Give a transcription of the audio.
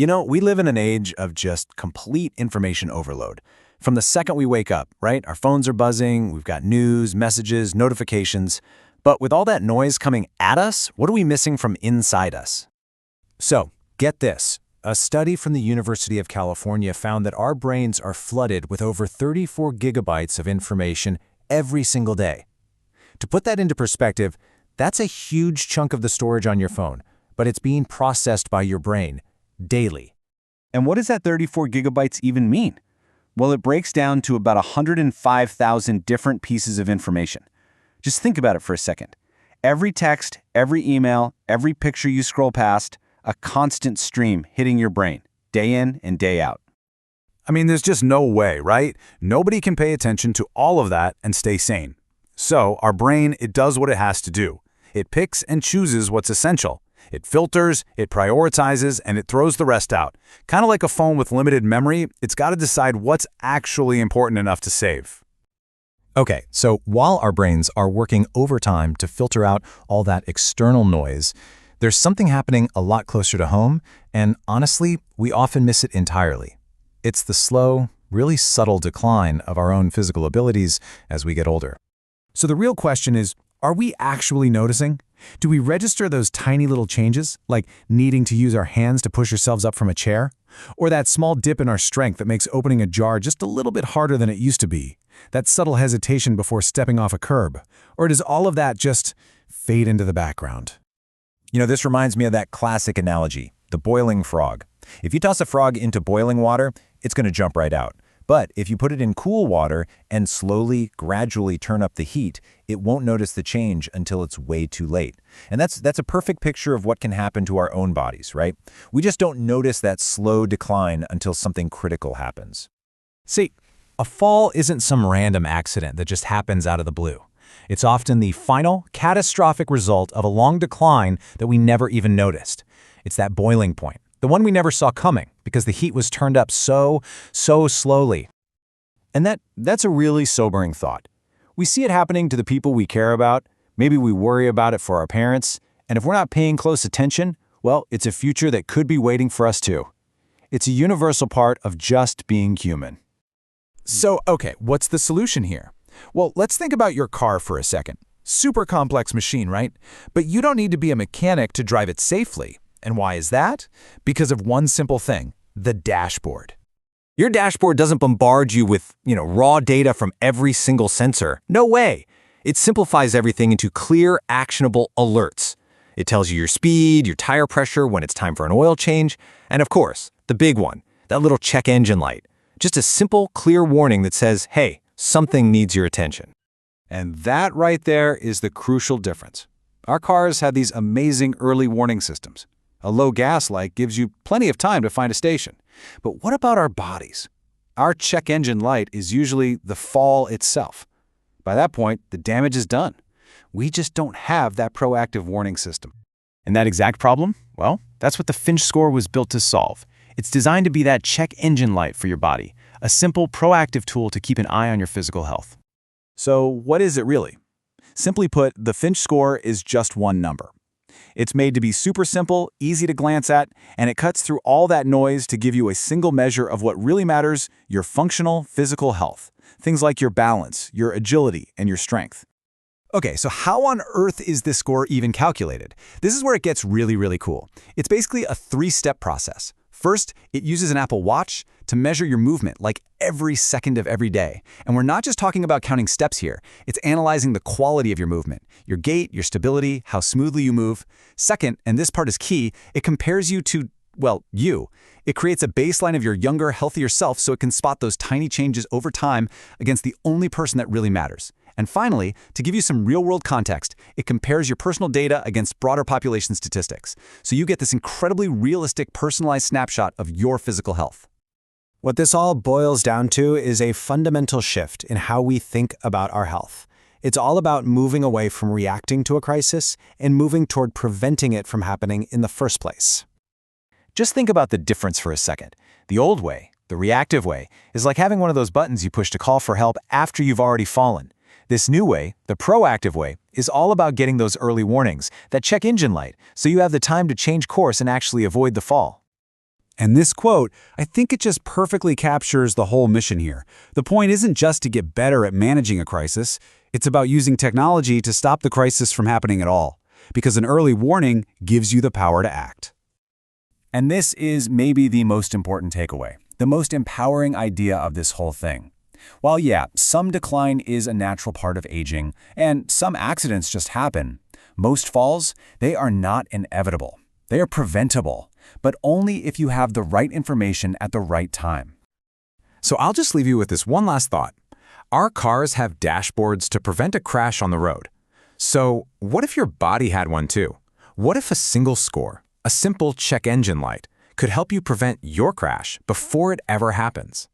We live in an age of just complete information overload. From the second we wake up, right? Our phones are buzzing, we've got news, messages, notifications. But with all that noise coming at us, what are we missing from inside us? So, get this. A study from the University of California found that our brains are flooded with over 34 gigabytes of information every single day. To put that into perspective, that's a huge chunk of the storage on your phone, but it's being processed by your brain daily. And what does that 34 gigabytes even mean? Well, it breaks down to about 105,000 different pieces of information. Just think about it for a second. Every text, every email, every picture you scroll past, a constant stream hitting your brain, day in and day out. There's just no way, right? Nobody can pay attention to all of that and stay sane. So our brain, it does what it has to do. It picks and chooses what's essential. It filters, it prioritizes, and it throws the rest out. Kind of like a phone with limited memory, it's got to decide what's actually important enough to save. Okay, so while our brains are working overtime to filter out all that external noise, there's something happening a lot closer to home, and honestly, we often miss it entirely. It's the slow, really subtle decline of our own physical abilities as we get older. So the real question is, are we actually noticing? Do we register those tiny little changes, like needing to use our hands to push ourselves up from a chair? Or that small dip in our strength that makes opening a jar just a little bit harder than it used to be? That subtle hesitation before stepping off a curb? Or does all of that just fade into the background? This reminds me of that classic analogy, the boiling frog. If you toss a frog into boiling water, it's going to jump right out. But if you put it in cool water and slowly, gradually turn up the heat, it won't notice the change until it's way too late. And that's a perfect picture of what can happen to our own bodies, right? We just don't notice that slow decline until something critical happens. See, a fall isn't some random accident that just happens out of the blue. It's often the final, catastrophic result of a long decline that we never even noticed. It's that boiling point. The one we never saw coming because the heat was turned up so slowly. And that's a really sobering thought. We see it happening to the people we care about. Maybe we worry about it for our parents. And if we're not paying close attention, well, it's a future that could be waiting for us too. It's a universal part of just being human. So, okay, what's the solution here? Well, let's think about your car for a second. Super complex machine, right? But you don't need to be a mechanic to drive it safely. And why is that? Because of one simple thing, the dashboard. Your dashboard doesn't bombard you with, raw data from every single sensor. No way. It simplifies everything into clear, actionable alerts. It tells you your speed, your tire pressure, when it's time for an oil change, and of course, the big one, that little check engine light. Just a simple, clear warning that says, hey, something needs your attention. And that right there is the crucial difference. Our cars have these amazing early warning systems. A low gas light gives you plenty of time to find a station. But what about our bodies? Our check engine light is usually the fall itself. By that point, the damage is done. We just don't have that proactive warning system. And that exact problem? Well, that's what the Finch Score was built to solve. It's designed to be that check engine light for your body, a simple, proactive tool to keep an eye on your physical health. So what is it really? Simply put, the Finch Score is just one number. It's made to be super simple, easy to glance at, and it cuts through all that noise to give you a single measure of what really matters, your functional physical health. Things like your balance, your agility, and your strength. Okay, so how on earth is this score even calculated? This is where it gets really cool. It's basically a three-step process. First, it uses an Apple Watch to measure your movement like every second of every day. And we're not just talking about counting steps here. It's analyzing the quality of your movement, your gait, your stability, how smoothly you move. Second, and this part is key, it compares you to, well, you. It creates a baseline of your younger, healthier self so it can spot those tiny changes over time against the only person that really matters. And finally, to give you some real-world context, it compares your personal data against broader population statistics. So you get this incredibly realistic, personalized snapshot of your physical health. What this all boils down to is a fundamental shift in how we think about our health. It's all about moving away from reacting to a crisis and moving toward preventing it from happening in the first place. Just think about the difference for a second. The old way, the reactive way, is like having one of those buttons you push to call for help after you've already fallen. This new way, the proactive way, is all about getting those early warnings, that check engine light, so you have the time to change course and actually avoid the fall. And this quote, I think it just perfectly captures the whole mission here. The point isn't just to get better at managing a crisis. It's about using technology to stop the crisis from happening at all, because an early warning gives you the power to act. And this is maybe the most important takeaway, the most empowering idea of this whole thing. While yeah, some decline is a natural part of aging, and some accidents just happen, most falls, they are not inevitable. They are preventable, but only if you have the right information at the right time. So I'll just leave you with this one last thought. Our cars have dashboards to prevent a crash on the road. So what if your body had one too? What if a single score, a simple check engine light, could help you prevent your crash before it ever happens?